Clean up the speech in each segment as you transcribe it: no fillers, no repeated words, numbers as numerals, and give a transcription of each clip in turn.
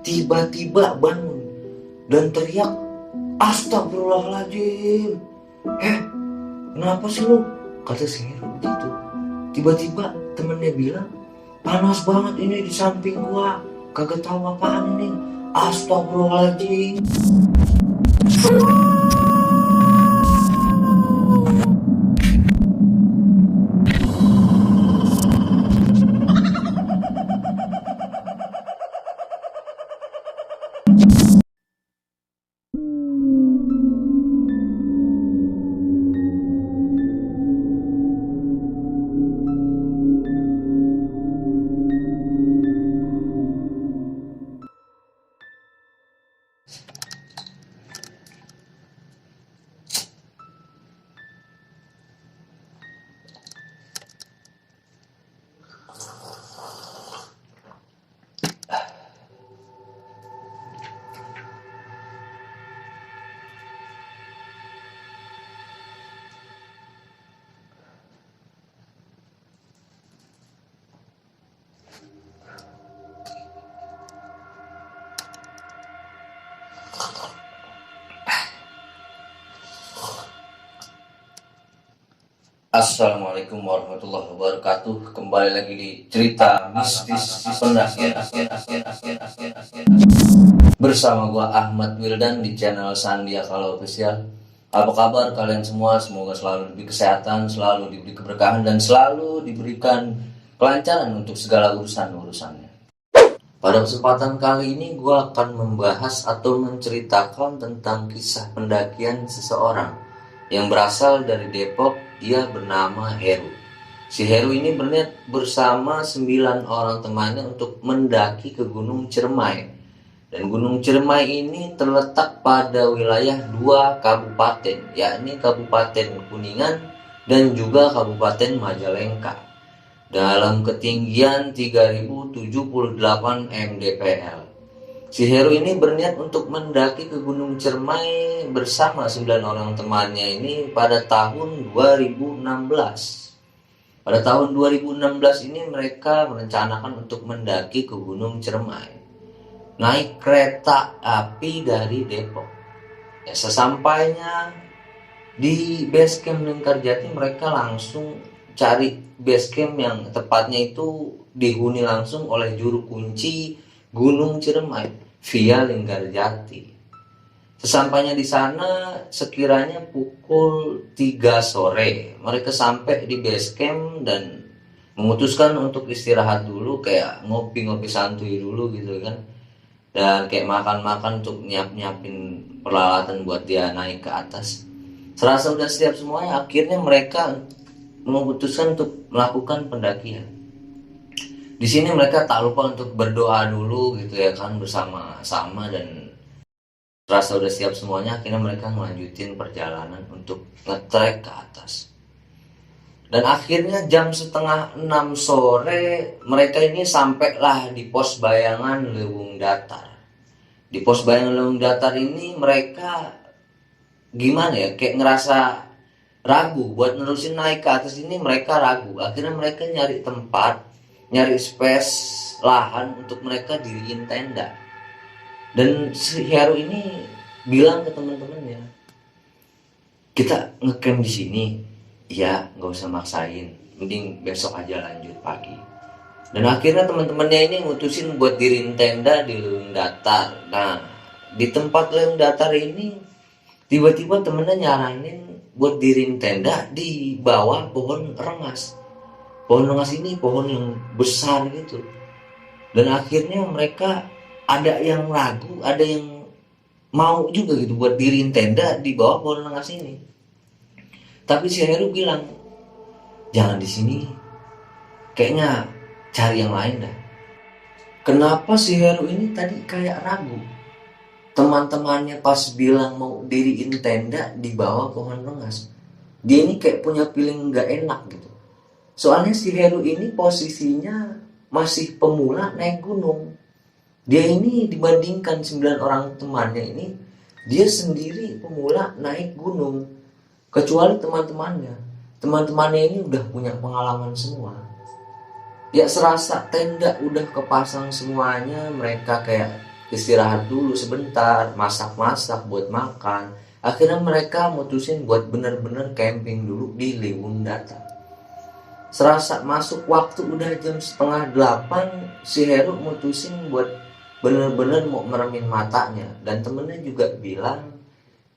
tiba-tiba bangun dan teriak, "Astagfirullahaladzim." Kenapa sih lu? Kata si Heru begitu. Tiba-tiba temennya bilang, "Panas banget ini di samping gua, kagak tahu apaan ini." Astagfirullahaladzim. Assalamualaikum warahmatullahi wabarakatuh. Kembali lagi di cerita mistis pendakian bersama gua Ahmad Wildan di channel Sandiakala Official. Apa kabar kalian semua? Semoga selalu diberi kesehatan, selalu diberi keberkahan, dan selalu diberikan kelancaran untuk segala urusan-urusannya. Pada kesempatan kali ini gua akan membahas atau menceritakan tentang kisah pendakian seseorang yang berasal dari Depok. Dia bernama Heru. Si Heru ini berniat bersama 9 orang temannya untuk mendaki ke Gunung Ciremai. Dan Gunung Ciremai ini terletak pada wilayah 2 kabupaten, yakni Kabupaten Kuningan dan juga Kabupaten Majalengka, dalam ketinggian 3078 mdpl. Si Heru ini berniat untuk mendaki ke Gunung Ciremai bersama 9 orang temannya ini pada tahun 2016. Pada tahun 2016 ini mereka merencanakan untuk mendaki ke Gunung Ciremai naik kereta api dari Depok. Sesampainya di base camp Lingkarjati, mereka langsung cari base camp yang tepatnya itu dihuni langsung oleh juru kunci Gunung Ciremai via Linggarjati. Sesampainya di sana sekiranya pukul 3 sore, mereka sampai di base camp dan memutuskan untuk istirahat dulu, kayak ngopi-ngopi santuy dulu gitu kan. Dan kayak makan-makan untuk nyiapin peralatan buat dia naik ke atas. Serasa udah siap semuanya, akhirnya mereka memutuskan untuk melakukan pendakian. Di sini mereka tak lupa untuk berdoa dulu gitu ya kan, bersama-sama, dan rasa udah siap semuanya, akhirnya mereka melanjutin perjalanan untuk ngetrek ke atas. Dan akhirnya jam setengah 6 sore mereka ini sampailah di pos bayangan Leuweung Datar. Di pos bayangan Leuweung Datar ini mereka gimana ya, kayak ngerasa ragu buat nerusin naik ke atas ini. Mereka ragu, akhirnya mereka nyari tempat, nyari space lahan untuk mereka diriin tenda. Dan si Heru ini bilang ke teman-temannya, "Kita ngecamp di sini ya, nggak usah maksain, mending besok aja lanjut pagi." Dan akhirnya teman-temannya ini mutusin buat diriin tenda di Leuweung Datar. Nah, di tempat Leuweung Datar ini tiba-tiba temennya nyaranin buat diriin tenda di bawah pohon rengas. Pohon rengas ini pohon yang besar gitu. Dan akhirnya mereka ada yang ragu, ada yang mau juga gitu buat diriin tenda di bawah pohon rengas ini. Tapi si Heru bilang, "Jangan di sini, kayaknya cari yang lain dah." Kenapa si Heru ini tadi kayak ragu? Teman-temannya pas bilang mau diriin tenda di bawah pohon rengas, dia ini kayak punya feeling gak enak gitu. Soalnya si Heru ini posisinya masih pemula naik gunung. Dia ini dibandingkan 9 orang temannya ini, dia sendiri pemula naik gunung. Kecuali teman-temannya. Teman-temannya ini udah punya pengalaman semua. Ya serasa tenda udah kepasang semuanya, mereka kayak istirahat dulu sebentar, masak-masak buat makan. Akhirnya mereka mutusin buat bener-bener camping dulu di Liwundata. Serasa masuk waktu udah jam setengah 8, si Heru mutusin buat bener-bener mau meremin matanya. Dan temennya juga bilang,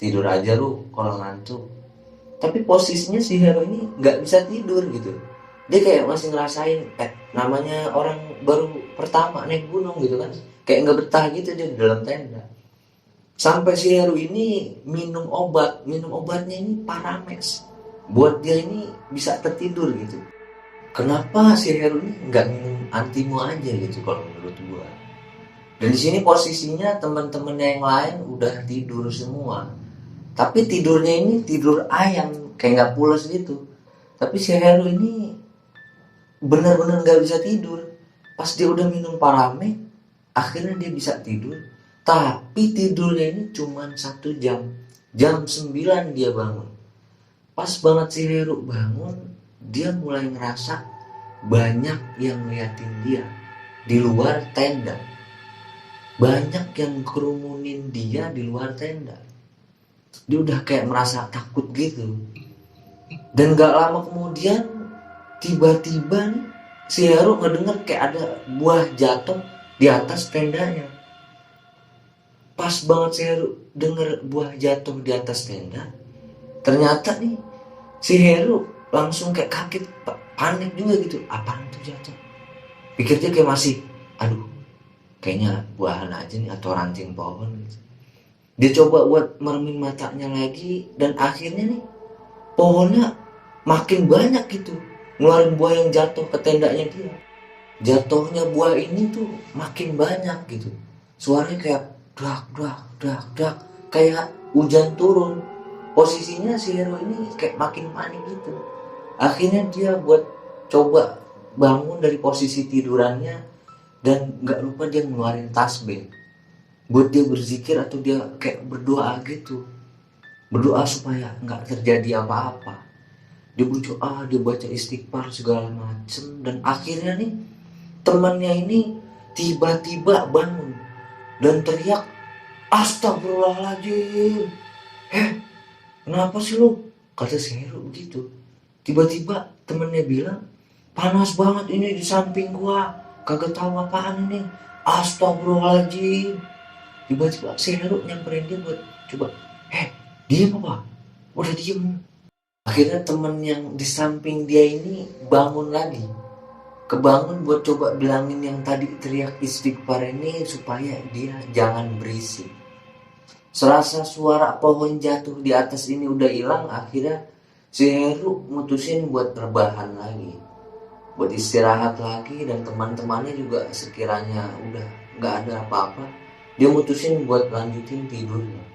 tidur aja lu kalau ngantuk. Tapi posisinya si Heru ini nggak bisa tidur gitu. Dia kayak masih ngerasain namanya orang baru pertama naik gunung gitu kan, kayak nggak betah gitu dia di dalam tenda. Sampai si Heru ini minum obatnya ini Paramex buat dia ini bisa tertidur gitu. Kenapa si Heru ini nggak minum Antimo aja gitu kalau menurut gua. Dan di sini posisinya teman-temannya yang lain udah tidur semua. Tapi tidurnya ini tidur ayam, kayak nggak pulas gitu. Tapi si Heru ini benar-benar nggak bisa tidur. Pas dia udah minum Paramex, akhirnya dia bisa tidur. Tapi tidurnya ini cuma 1 jam. Jam 9 dia bangun. Pas banget si Heru bangun, dia mulai ngerasa banyak yang ngeliatin dia di luar tenda. Banyak yang kerumunin dia di luar tenda. Dia udah kayak merasa takut gitu. Dan gak lama kemudian tiba-tiba nih si Heru ngedenger kayak ada buah jatuh di atas tendanya. Pas banget si Heru denger buah jatuh di atas tenda, ternyata nih si Heru langsung kayak kaget, panik juga gitu. Apaan tuh jatuh? Pikir dia kayak masih, aduh kayaknya buahan aja nih atau ranting pohon gitu. Dia coba buat meremin matanya lagi, dan akhirnya nih pohonnya makin banyak gitu ngeluarin buah yang jatuh ke tendanya dia. Jatuhnya buah ini tuh makin banyak gitu. Suaranya kayak dak dak dak dak, kayak hujan turun. Posisinya si Heru ini kayak makin panik gitu. Akhirnya dia buat coba bangun dari posisi tidurannya, dan gak lupa dia ngeluarin tasbih buat dia berzikir atau dia kayak berdoa gitu. Berdoa supaya gak terjadi apa-apa. Dia berdoa, dia baca istighfar segala macem. Dan akhirnya nih temannya ini tiba-tiba bangun dan teriak, astagfirullahaladzim. Kenapa sih lu? Kata si Heru begitu. Tiba-tiba temennya bilang, panas banget ini di samping gua, kagak tahu apaan ini. Astagfirullahaladzim. Tiba-tiba si Heru nyamperin dia buat coba, diem apa? Udah diem. Akhirnya temen yang di samping dia ini bangun lagi. Kebangun buat coba bilangin yang tadi teriak istighfar ini supaya dia jangan berisik. Serasa suara pohon jatuh di atas ini udah hilang, akhirnya si Heru mutusin buat rebahan lagi, buat istirahat lagi. Dan teman-temannya juga sekiranya udah gak ada apa-apa, dia mutusin buat lanjutin tidurnya.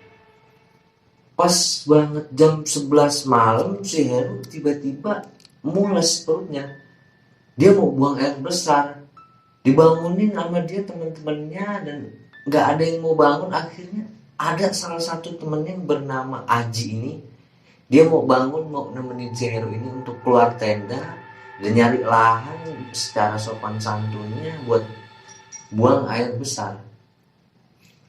Pas banget jam 11 malam si Heru tiba-tiba mules perutnya. Dia mau buang air besar. Dibangunin sama dia teman-temannya dan gak ada yang mau bangun. Akhirnya ada salah satu temennya yang bernama Aji ini. Dia mau bangun, mau nemenin si Heru ini untuk keluar tenda dan nyari lahan secara sopan santunnya buat buang air besar.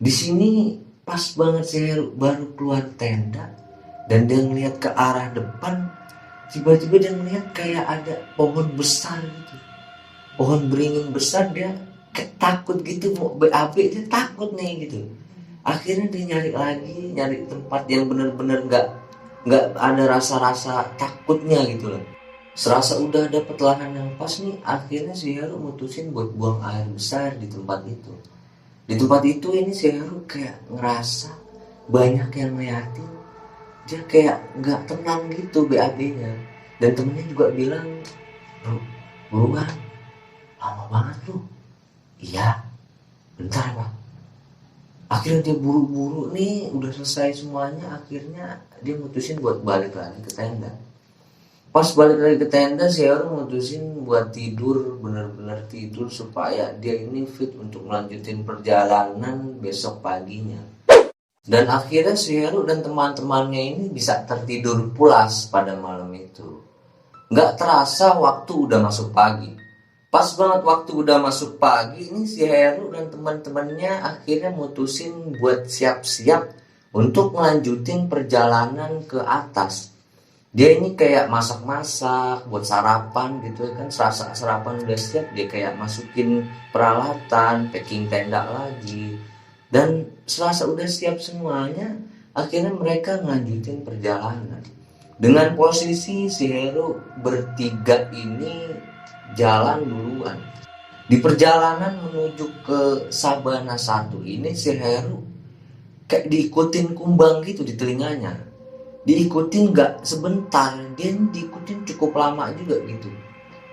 Di sini pas banget si Heru baru keluar tenda dan dia ngeliat ke arah depan. Tiba-tiba dia ngeliat kayak ada pohon besar gitu, pohon beringin besar. Dia kayak takut gitu, mau BAB, dia takut nih gitu. Akhirnya dia nyari lagi, nyari tempat yang bener-bener nggak ada rasa-rasa takutnya gitu loh. Serasa udah dapet lahan yang pas nih, akhirnya si Heru mutusin buat buang air besar di tempat itu. Di tempat itu ini si Heru kayak ngerasa banyak yang ngeliatin. Dia kayak nggak tenang gitu BAB-nya. Dan temennya juga bilang, bro, buruan, lama banget lu. Iya, bentar bang. Akhirnya dia buru-buru nih, udah selesai semuanya. Akhirnya dia mutusin buat balik lagi ke tenda. Pas balik lagi ke tenda, si Heru mutusin buat tidur, bener-bener tidur supaya dia ini fit untuk melanjutin perjalanan besok paginya. Dan akhirnya si Heru dan teman-temannya ini bisa tertidur pulas pada malam itu. Gak terasa waktu udah masuk pagi. Pas banget waktu udah masuk pagi, ini si Heru dan teman-temannya akhirnya mutusin buat siap-siap untuk melanjutin perjalanan ke atas. Dia ini kayak masak-masak buat sarapan gitu kan, serasa sarapan udah siap, dia kayak masukin peralatan, packing tenda lagi. Dan serasa udah siap semuanya, akhirnya mereka ngelanjutin perjalanan. Dengan posisi si Heru bertiga ini jalan duluan. Di perjalanan menuju ke Sabana 1 ini si Heru kayak diikutin kumbang gitu di telinganya. Diikutin gak sebentar, dia diikutin cukup lama juga gitu.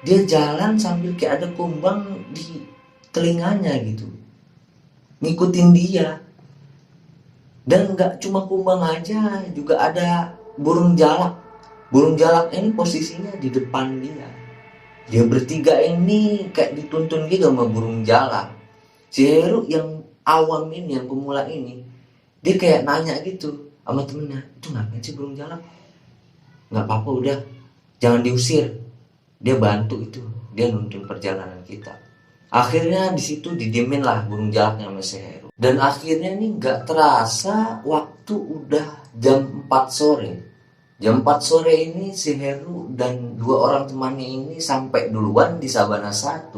Dia jalan sambil kayak ada kumbang di telinganya gitu, ngikutin dia. Dan gak cuma kumbang aja, juga ada burung jalak. Burung jalak ini posisinya di depan dia. Dia bertiga ini kayak dituntun gitu sama burung jalak. Si Heru yang awam ini, yang pemula ini, dia kayak nanya gitu sama temennya, itu ngapain sih burung jalak? Nggak apa-apa udah, jangan diusir. Dia bantu itu, dia nuntun perjalanan kita. Akhirnya di situ didiemin lah burung jalaknya sama si Heru. Dan akhirnya nih nggak terasa waktu udah jam 4 sore. Jam 4 sore ini si Heru dan dua orang temannya ini sampai duluan di Sabana 1.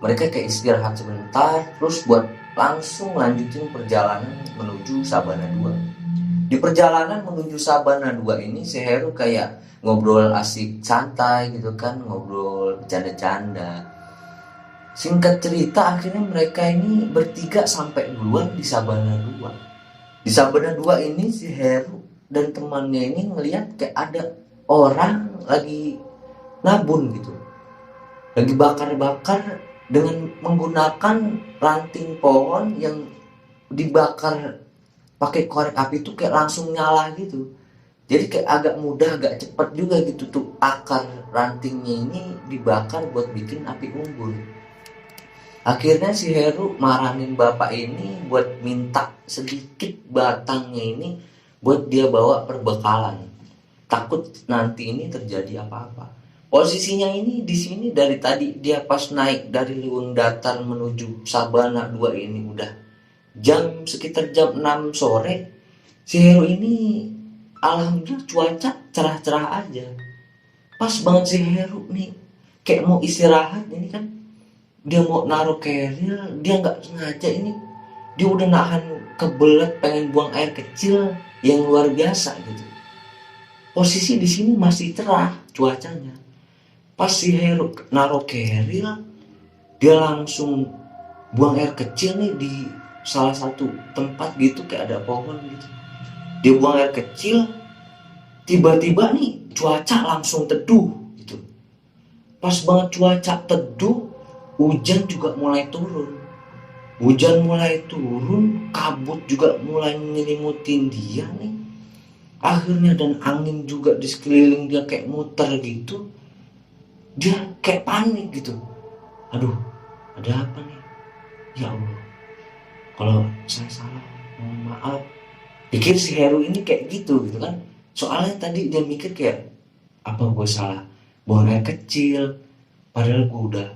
Mereka kayak istirahat sebentar, terus buat langsung lanjutin perjalanan menuju Sabana 2. Di perjalanan menuju Sabana 2 ini si Heru kayak ngobrol asik santai gitu kan, ngobrol bercanda-canda. Singkat cerita akhirnya mereka ini bertiga sampai duluan di Sabana 2. Di Sabana 2 ini si Heru dan temannya ini ngelihat kayak ada orang lagi nabun gitu. Lagi bakar-bakar dengan menggunakan ranting pohon yang dibakar pakai korek api itu kayak langsung nyala gitu. Jadi kayak agak mudah, agak cepat juga gitu tuh akar rantingnya ini dibakar buat bikin api unggun. Akhirnya si Heru marahin bapak ini buat minta sedikit batangnya ini buat dia bawa perbekalan. Takut nanti ini terjadi apa-apa. Posisinya ini di sini dari tadi dia pas naik dari Liung Datar menuju Sabana 2 ini udah sekitar jam 6 sore. Si Heru ini alhamdulillah cuaca cerah-cerah aja. Pas banget si Heru nih kayak mau istirahat ini kan, dia mau naruh keril, dia nggak sengaja ini dia udah nahan kebelet pengen buang air kecil yang luar biasa gitu. Posisi di sini masih cerah cuacanya. Pas si Heru naruh keril, dia langsung buang air kecil nih di salah satu tempat gitu kayak ada pohon gitu. Dia buang air kecil, tiba-tiba nih cuaca langsung teduh gitu. Pas banget cuaca teduh, hujan juga mulai turun. Hujan mulai turun, kabut juga mulai nyelimutin dia nih. Akhirnya dan angin juga di sekeliling dia kayak muter gitu. Dia kayak panik gitu. Aduh, ada apa nih? Ya Allah, kalau saya salah, mohon maaf. Pikir si Heru ini kayak gitu kan. Soalnya tadi dia mikir kayak, apa gue salah buang air kecil, padahal gue udah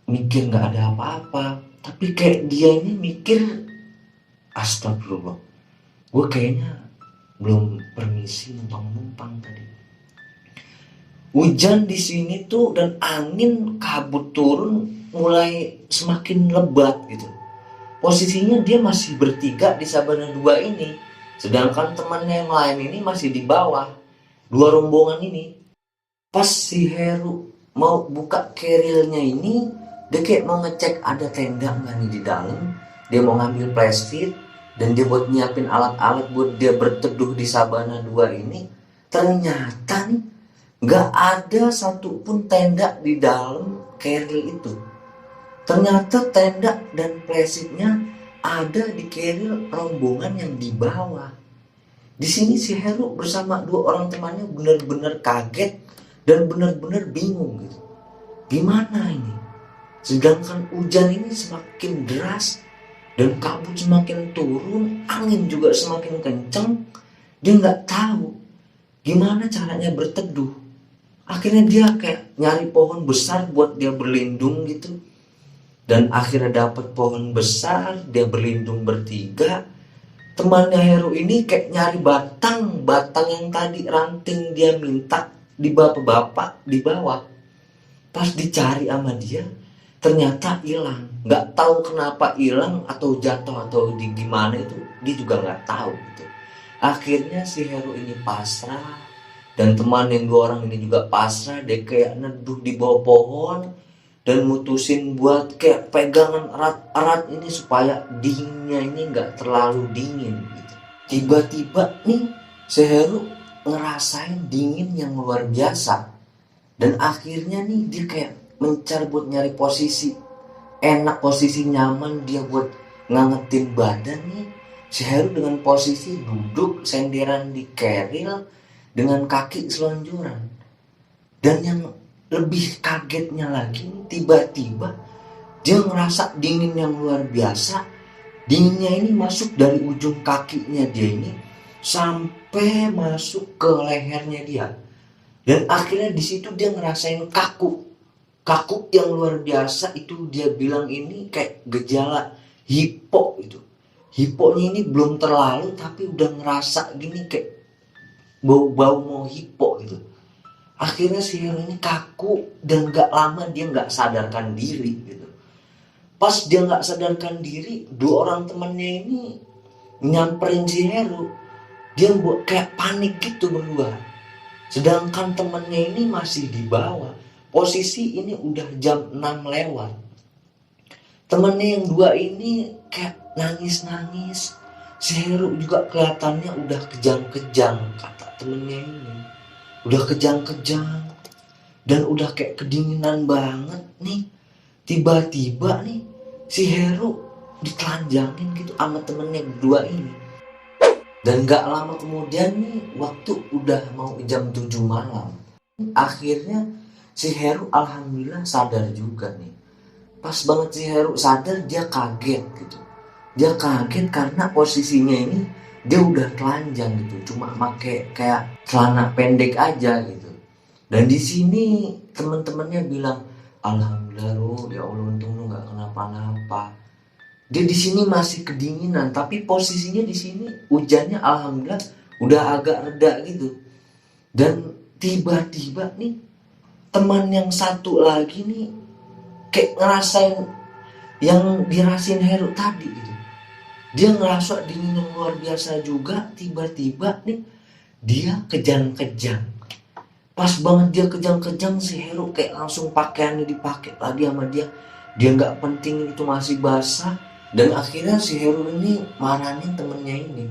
mikir gak ada apa-apa. Tapi kayak dia ini mikir, astagfirullah, gue kayaknya belum permisi numpang-numpang tadi. Hujan di sini tuh dan angin kabut turun mulai semakin lebat gitu. Posisinya dia masih bertiga di Sabana 2 ini, sedangkan temannya yang lain ini masih di bawah. Dua rombongan ini. Pas si Heru mau buka kerilnya ini, dia kayak mau ngecek ada tenda nggak nih di dalam. Dia mau ngambil plastik dan dia buat nyiapin alat-alat buat dia berteduh di Sabana 2 ini. Ternyata nih nggak ada satupun tenda di dalam keril itu. Ternyata tenda dan plastiknya ada di keril rombongan yang di bawah. Di sini si Heru bersama dua orang temannya benar-benar kaget dan benar-benar bingung gitu. Gimana ini? Sedangkan hujan ini semakin deras dan kabut semakin turun, angin juga semakin kencang. Dia nggak tahu gimana caranya berteduh. Akhirnya dia kayak nyari pohon besar buat dia berlindung gitu. Dan akhirnya dapat pohon besar, dia berlindung bertiga. Temannya Heru ini kayak nyari batang yang tadi ranting dia minta di bapak-bapak di bawah. Pas dicari sama dia, ternyata hilang. Nggak tahu kenapa hilang atau jatuh atau di gimana itu, dia juga nggak tahu gitu. Akhirnya si Heru ini pasrah, dan teman yang dua orang ini juga pasrah. Dia kayak neduh di bawah pohon dan mutusin buat kayak pegangan erat-erat ini supaya dinginnya ini nggak terlalu dingin gitu. Tiba-tiba nih si Heru ngerasain dingin yang luar biasa, dan akhirnya nih dia kayak mencari buat nyari posisi enak, posisi nyaman dia buat ngangetin badan nih. Si Heru dengan posisi duduk senderan di keril dengan kaki selonjoran. Dan yang lebih kagetnya lagi, tiba-tiba dia ngerasa dingin yang luar biasa. Dinginnya ini masuk dari ujung kakinya dia ini sampai masuk ke lehernya dia. Dan akhirnya di situ dia ngerasain kaku yang luar biasa. Itu dia bilang ini kayak gejala hipo itu. Hiponya ini belum terlalu tapi udah ngerasa gini kayak bau-bau mau hipo gitu. Akhirnya si Heru ini kaku dan gak lama dia gak sadarkan diri gitu. Pas dia gak sadarkan diri, dua orang temennya ini nyamperin si Heru. Dia buat kayak panik gitu berdua. Sedangkan temennya ini masih di bawah. Posisi ini udah jam 6 lewat. Temennya yang dua ini kayak nangis-nangis. Si Heru juga kelihatannya udah kejang-kejang, kata temennya ini. Udah kejang-kejang dan udah kayak kedinginan banget nih. Tiba-tiba nih si Heru ditelanjangin gitu sama temennya berdua ini. Dan gak lama kemudian nih, waktu udah mau jam 7 malam. Akhirnya si Heru alhamdulillah sadar juga nih. Pas banget si Heru sadar, dia kaget gitu. Dia kaget karena posisinya ini dia udah telanjang gitu, cuma pakai kayak celana pendek aja gitu. Dan di sini teman-temannya bilang, alhamdulillah Ru, ya Allah untung lu nggak kenapa-napa. Dia di sini masih kedinginan, tapi posisinya di sini hujannya alhamdulillah udah agak reda gitu. Dan tiba-tiba nih teman yang satu lagi nih kayak ngerasain yang dirasain Heru tadi gitu. Dia ngerasa dingin yang luar biasa juga. Tiba-tiba nih dia kejang-kejang. Pas banget dia kejang-kejang, si Heru kayak langsung pakaiannya dipakai lagi sama dia. Dia nggak penting itu masih basah. Dan akhirnya si Heru ini marahin temennya ini.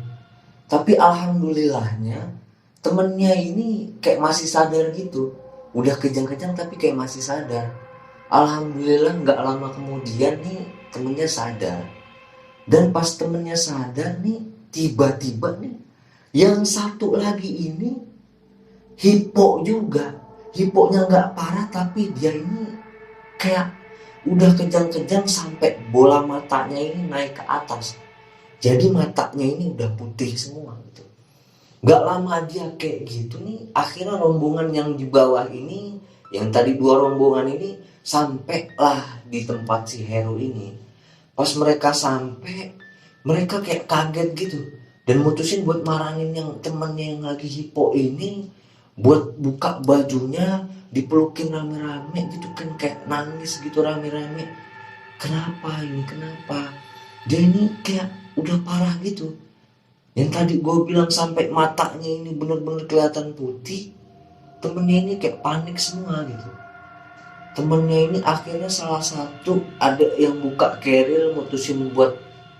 Tapi alhamdulillahnya temennya ini kayak masih sadar gitu. Udah kejang-kejang tapi kayak masih sadar. Alhamdulillah nggak lama kemudian nih temennya sadar. Dan pas temennya sadar nih, tiba-tiba nih yang satu lagi ini hipo juga. Hiponya nggak parah tapi dia ini kayak udah kejang-kejang sampai bola matanya ini naik ke atas. Jadi matanya ini udah putih semua gitu. Gak lama dia kayak gitu nih, akhirnya rombongan yang di bawah ini, yang tadi dua rombongan ini, sampailah di tempat si Heru ini. Pas mereka sampai, mereka kayak kaget gitu. Dan mutusin buat marahin yang temennya yang lagi hipo ini, buat buka bajunya, dipelukin rame-rame gitu kan, kayak nangis gitu rame-rame. Kenapa ini, kenapa? Dia ini kayak udah parah gitu. Yang tadi gue bilang sampai matanya ini bener-bener kelihatan putih, temennya ini kayak panik semua gitu. Temennya ini akhirnya salah satu ada yang buka keril, mutusin buat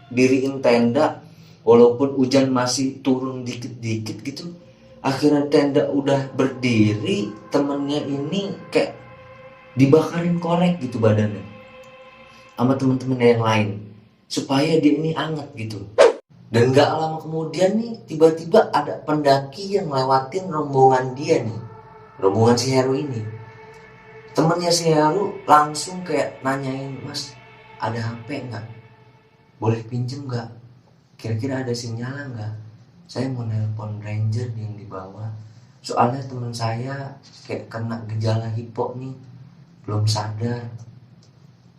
diriin tenda. Walaupun hujan masih turun dikit-dikit gitu, akhirnya tenda udah berdiri, temennya ini kayak dibakarin korek gitu badannya sama temen-temennya yang lain supaya dia ini anget gitu. Dan gak lama kemudian nih tiba-tiba ada pendaki yang lewatin rombongan dia nih, rombongan si Heru ini. Temennya si Heru langsung kayak nanyain, mas ada HP nggak? Boleh pinjem nggak? Kira-kira ada sinyal nggak? Saya mau nelpon ranger yang di bawah. Soalnya teman saya kayak kena gejala hipo nih, belum sadar.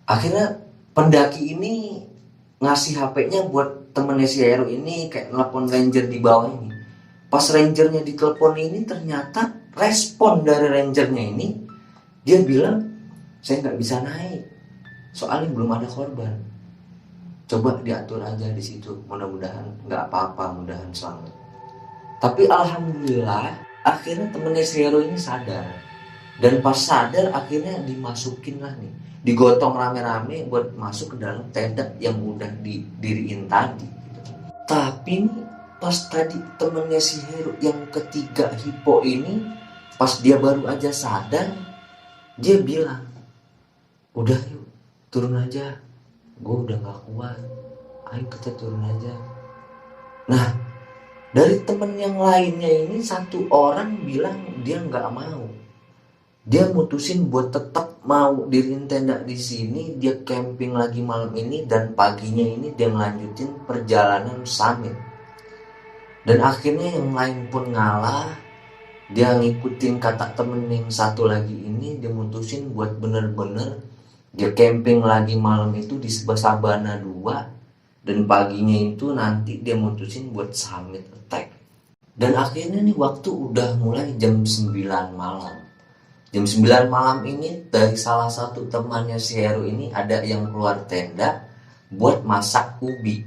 Akhirnya pendaki ini ngasih HP-nya buat temennya si Heru ini, kayak nelpon ranger di bawah ini. Pas rangernya ditelepon ini, ternyata respon dari rangernya ini, dia bilang, saya nggak bisa naik, soalnya belum ada korban. Coba diatur aja di situ, mudah-mudahan nggak apa-apa, mudahan selamat. Tapi alhamdulillah, akhirnya temennya si Heru ini sadar. Dan pas sadar akhirnya dimasukin lah nih, digotong rame-rame buat masuk ke dalam tenda yang udah didiriin tadi. Tapi nih, pas tadi temennya si Heru yang ketiga hipo ini, pas dia baru aja sadar, dia bilang, udah yuk turun aja, gue udah gak kuat, ayo kita turun aja. Nah, dari temen yang lainnya ini satu orang bilang dia nggak mau. Dia mutusin buat tetap mau diriin tenda di sini, dia camping lagi malam ini, dan paginya ini dia melanjutin perjalanan summit. Dan akhirnya yang lain pun ngalah, dia ngikutin kata temen yang satu lagi ini, dia mutusin buat bener-bener dia camping lagi malam itu di Sabana 2, dan paginya itu nanti dia mutusin buat summit attack. Dan akhirnya nih waktu udah mulai jam 9 malam. Jam 9 malam ini dari salah satu temannya si Heru ini ada yang keluar tenda buat masak ubi.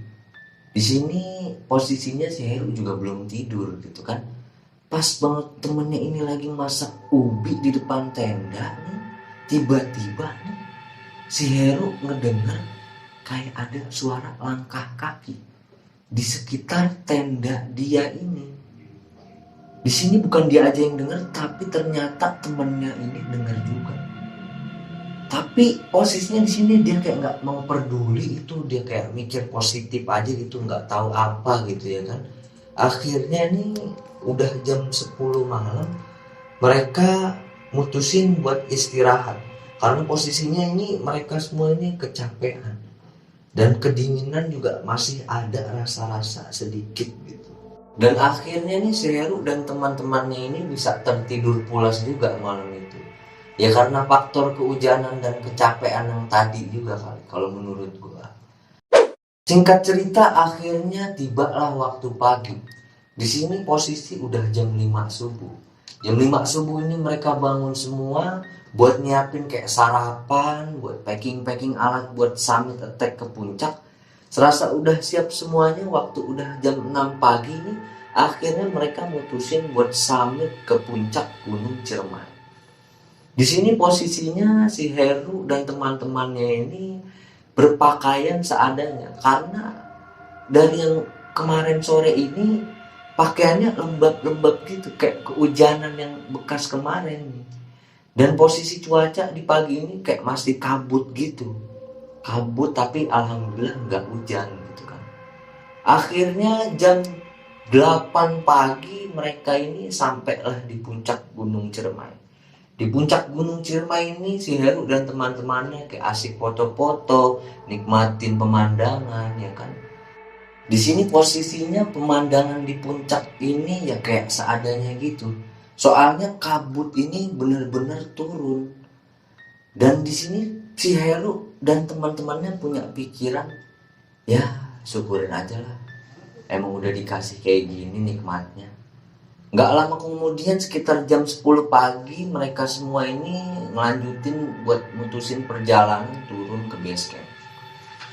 Di sini posisinya si Heru juga belum tidur gitu kan. Pas banget temennya ini lagi masak ubi di depan tenda nih, tiba-tiba nih si Heru ngedenger kayak ada suara langkah kaki di sekitar tenda dia ini. Di sini bukan dia aja yang dengar, tapi ternyata temennya ini dengar juga. Tapi posisinya di sini dia kayak nggak mau peduli itu, dia kayak mikir positif aja gitu, nggak tahu apa gitu ya kan. Akhirnya nih udah jam 10 malam, mereka mutusin buat istirahat karena posisinya ini mereka semua ini kecapean dan kedinginan juga masih ada rasa-rasa sedikit gitu. Dan akhirnya nih si Heru dan teman-temannya ini bisa tertidur pulas juga malam itu. Ya karena faktor kehujanan dan kecapean yang tadi juga kali, kalau menurut gua. Singkat cerita, akhirnya tibalah waktu pagi. Di sini posisi udah jam 5 subuh. Jam 5 subuh ini mereka bangun semua buat nyiapin kayak sarapan, buat packing alat buat summit attack ke puncak. Serasa udah siap semuanya, waktu udah jam 6 pagi nih, akhirnya mereka mutusin buat summit ke puncak Gunung Ciremai. Di sini posisinya si Heru dan teman-temannya ini berpakaian seadanya karena dari yang kemarin sore ini pakaiannya lembab-lembab gitu, kayak kehujanan yang bekas kemarin nih. Dan posisi cuaca di pagi ini kayak masih kabut gitu. Kabut tapi alhamdulillah nggak hujan gitu kan. Akhirnya jam 8 pagi mereka ini sampailah di puncak Gunung Ciremai. Di puncak Gunung Ciremai ini si Heru dan teman-temannya kayak asik foto-foto, nikmatin pemandangan ya kan. Di sini posisinya pemandangan di puncak ini ya kayak seadanya gitu. Soalnya kabut ini benar-benar turun. Dan di sini si Heru dan teman-temannya punya pikiran, ya syukurin aja lah, emang udah dikasih kayak gini nikmatnya. Gak lama kemudian sekitar jam 10 pagi mereka semua ini melanjutin buat mutusin perjalanan turun ke base camp.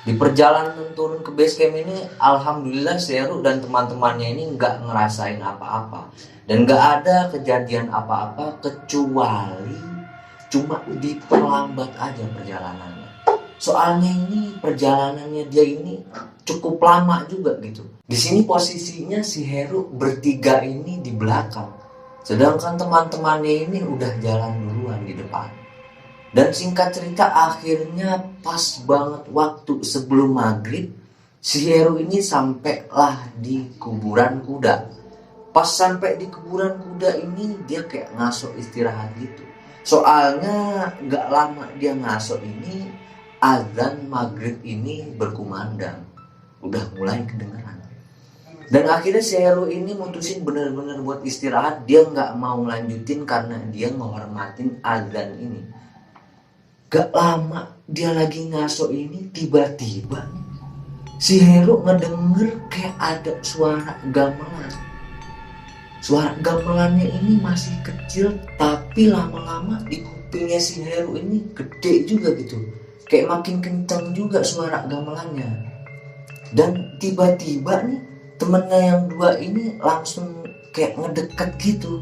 Di perjalanan turun ke base camp ini alhamdulillah si Heru dan teman-temannya ini gak ngerasain apa-apa. Dan gak ada kejadian apa-apa kecuali cuma diperlambat aja perjalanannya. Soalnya ini perjalanannya dia ini cukup lama juga gitu. Di sini posisinya si Heru bertiga ini di belakang, sedangkan teman-temannya ini udah jalan duluan di depan. Dan singkat cerita akhirnya pas banget waktu sebelum maghrib, si Heru ini sampailah di kuburan kuda. Pas sampai di kuburan kuda ini dia kayak ngaso istirahat gitu. Soalnya gak lama dia ngaso ini azan maghrib ini berkumandang, udah mulai kedengeran. Dan akhirnya si Heru ini mutusin bener-bener buat istirahat, dia nggak mau lanjutin karena dia menghormatin azan ini. Gak lama dia lagi ngaso ini, tiba-tiba si Heru ngedenger kayak ada suara gamelan. Suara gamelannya ini masih kecil, tapi lama-lama di kupingnya si Heru ini gede juga gitu, kayak makin kencang juga suara gamelannya. Dan tiba-tiba nih temennya yang dua ini langsung kayak ngedekat gitu.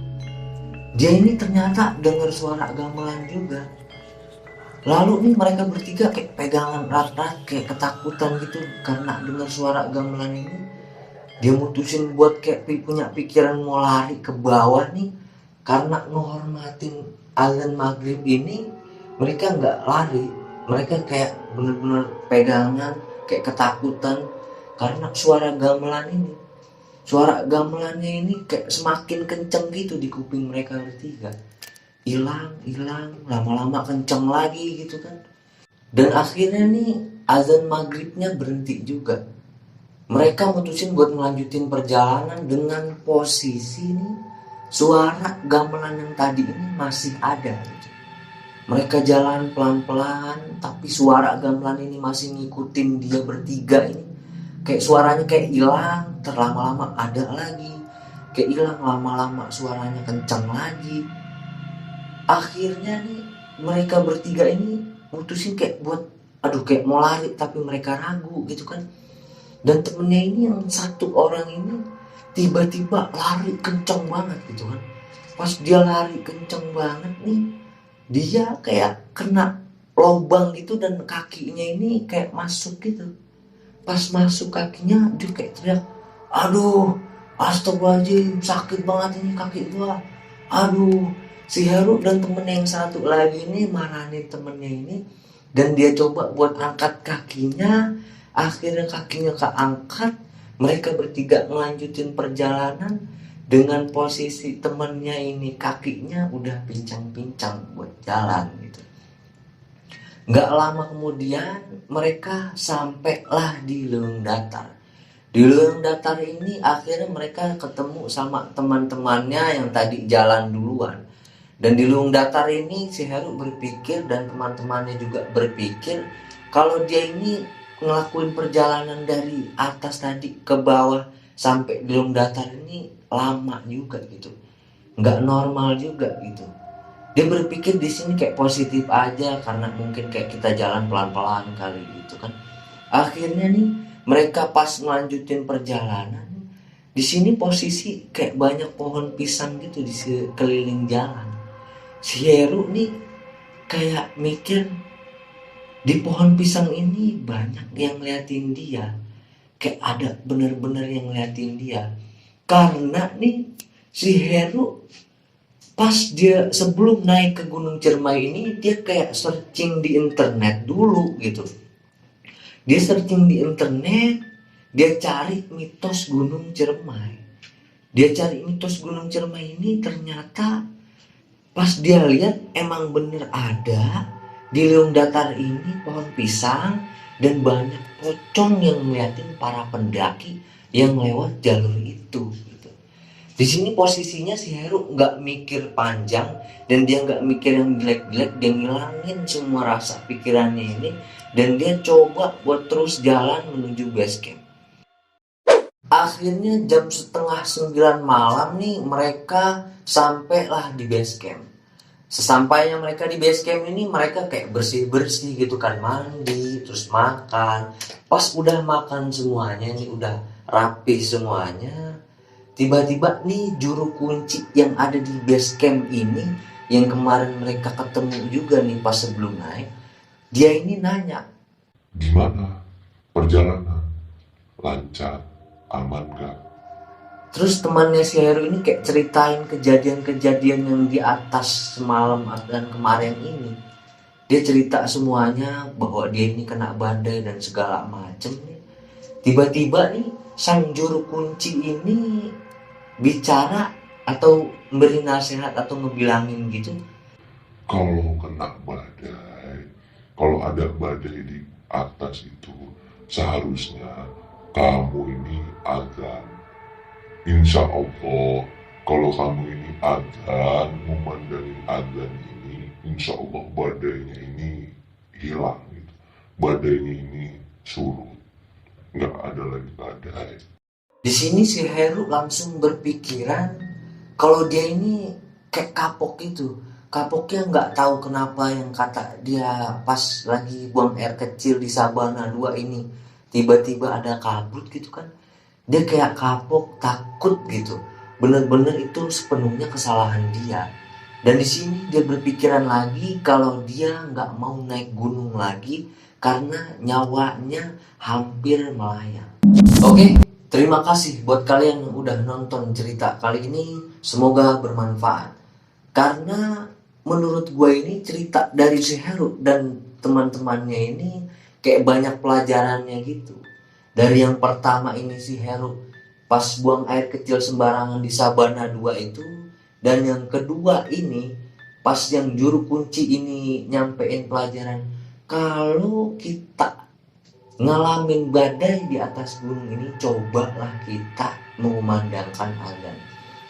Dia ini ternyata dengar suara gamelan juga. Lalu nih mereka bertiga kayak pegangan erat-erat, kayak ketakutan gitu karena dengar suara gamelan ini. Dia mutusin buat kayak punya pikiran mau lari ke bawah nih, karena menghormatin azan maghrib ini. Mereka nggak lari, mereka kayak bener-bener pegangan, kayak ketakutan karena suara gamelan ini. Suara gamelannya ini kayak semakin kenceng gitu di kuping mereka bertiga. Hilang, lama-lama kenceng lagi gitu kan. Dan akhirnya nih azan maghribnya berhenti juga. Mereka mutusin buat melanjutin perjalanan dengan posisi nih suara gamelan yang tadi ini masih ada gitu. Mereka jalan pelan-pelan, tapi suara gamelan ini masih ngikutin dia bertiga ini. Kayak suaranya kayak hilang, terlama-lama ada lagi. Kayak hilang, lama-lama suaranya kencang lagi. Akhirnya nih mereka bertiga ini mutusin kayak buat kayak mau lari, tapi mereka ragu gitu kan. Dan temennya ini yang satu orang ini tiba-tiba lari kencang banget gitu kan. Pas dia lari kencang banget nih, dia kayak kena lubang gitu dan kakinya ini kayak masuk gitu. Pas masuk kakinya dia kayak teriak, aduh astagfirullahaladzim, sakit banget ini kaki gua. Aduh, si Heru dan temennya yang satu lagi ini marahin temennya ini. Dan dia coba buat angkat kakinya, akhirnya kakinya keangkat. Mereka bertiga melanjutin perjalanan dengan posisi temennya ini kakinya udah pincang-pincang buat jalan gitu. Nggak lama kemudian mereka sampailah di Leung Datar. Di Leung Datar ini akhirnya mereka ketemu sama teman-temannya yang tadi jalan duluan. Dan di Leung Datar ini si Heru berpikir dan teman-temannya juga berpikir kalau dia ini ngelakuin perjalanan dari atas tadi ke bawah sampai di Leung Datar ini lama juga gitu. Nggak normal juga gitu. Dia berpikir di sini kayak positif aja karena mungkin kayak kita jalan pelan-pelan kali gitu kan. Akhirnya nih mereka pas melanjutin perjalanan, di sini posisi kayak banyak pohon pisang gitu di sekeliling jalan. Si Heru nih kayak mikir di pohon pisang ini banyak yang ngeliatin dia, kayak ada bener-bener yang ngeliatin dia. Karena nih si Heru pas dia sebelum naik ke Gunung Ciremai ini dia kayak searching di internet dulu gitu. Dia searching di internet, dia cari mitos Gunung Ciremai. Dia cari mitos Gunung Ciremai ini, ternyata pas dia lihat emang bener ada di Leung Datar ini pohon pisang dan banyak pocong yang ngeliatin para pendaki yang lewat jalur itu. Di sini posisinya si Heru nggak mikir panjang dan dia nggak mikir yang jelek-jelek, dia ngilangin semua rasa pikirannya ini dan dia coba buat terus jalan menuju base camp. Akhirnya jam 8:30 malam nih mereka sampailah di base camp. Sesampainya mereka di base camp ini mereka kayak bersih-bersih gitu kan, mandi, terus makan. Pas udah makan semuanya nih, udah rapi semuanya, tiba-tiba nih juru kunci yang ada di base camp ini yang kemarin mereka ketemu juga nih pas sebelum naik, dia ini nanya, gimana perjalanan? Lancar? Aman gak? terus temannya si Heru ini kayak ceritain kejadian-kejadian yang di atas semalam dan kemarin ini. Dia cerita semuanya bahwa dia ini kena badai dan segala macem nih. Tiba-tiba nih sang juru kunci ini bicara atau memberi nasihat atau ngebilangin gitu. Kalau kena badai, kalau ada badai di atas itu, seharusnya kamu ini azan. insya Allah kalau kamu ini azan, memandangin azan ini, insya Allah badainya ini hilang gitu. Badainya ini surut, nggak ada lagi badai. Di sini si Heru langsung berpikiran kalau dia ini kayak kapok itu. Kapoknya nggak tahu kenapa yang kata dia pas lagi buang air kecil di Sabana 2 ini tiba-tiba ada kabut gitu kan. Dia kayak kapok, takut gitu. Bener-bener itu sepenuhnya kesalahan dia. Dan di sini dia berpikiran lagi kalau dia nggak mau naik gunung lagi karena nyawanya hampir melayang. Oke, terima kasih buat kalian yang udah nonton cerita kali ini. Semoga bermanfaat. Karena menurut gue ini cerita dari si Heru dan teman-temannya ini kayak banyak pelajarannya gitu. Dari yang pertama ini si Heru pas buang air kecil sembarangan di Sabana 2 itu, dan yang kedua ini pas yang juru kunci ini nyampein pelajaran kalau kita ngalamin badai di atas gunung ini, cobalah kita mengumandangkan azan.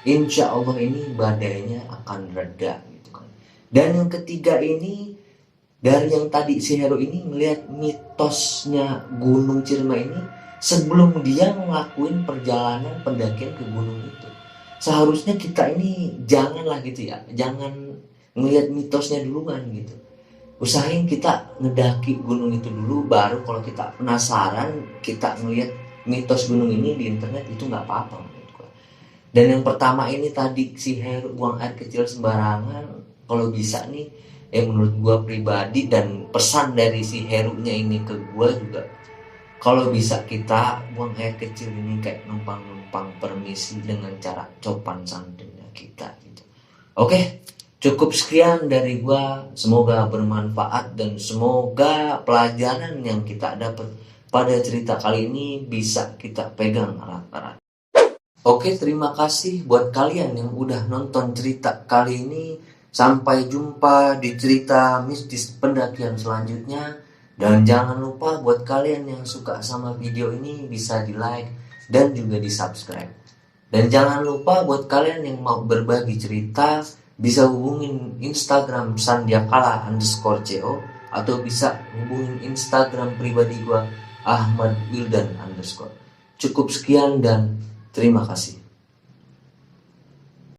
Insya Allah ini badainya akan reda gitu kan. Dan yang ketiga ini dari yang tadi si Heru ini melihat mitosnya Gunung Ciremai ini sebelum dia ngelakuin perjalanan pendakian ke gunung itu. Seharusnya kita ini janganlah gitu ya, jangan ngelihat mitosnya duluan gitu. Usahain kita ngedaki gunung itu dulu, baru kalau kita penasaran kita ngelihat mitos gunung ini di internet itu nggak apa-apa menurut gua. Dan yang pertama ini tadi si Heru buang air kecil sembarangan, kalau bisa nih menurut gua pribadi dan pesan dari si Herunya ini ke gua juga, kalau bisa kita buang air kecil ini kayak numpang-numpang permisi dengan cara sopan santunnya kita gitu. Oke, cukup sekian dari gua. Semoga bermanfaat dan semoga pelajaran yang kita dapat pada cerita kali ini bisa kita pegang erat-erat. Oke, terima kasih buat kalian yang udah nonton cerita kali ini. Sampai jumpa di cerita mistis pendakian selanjutnya. Dan jangan lupa buat kalian yang suka sama video ini bisa di like dan juga di subscribe. Dan jangan lupa buat kalian yang mau berbagi cerita bisa hubungin Instagram sandiakala_co atau bisa hubungin Instagram pribadi gua Ahmad Wildan_. Cukup sekian dan terima kasih.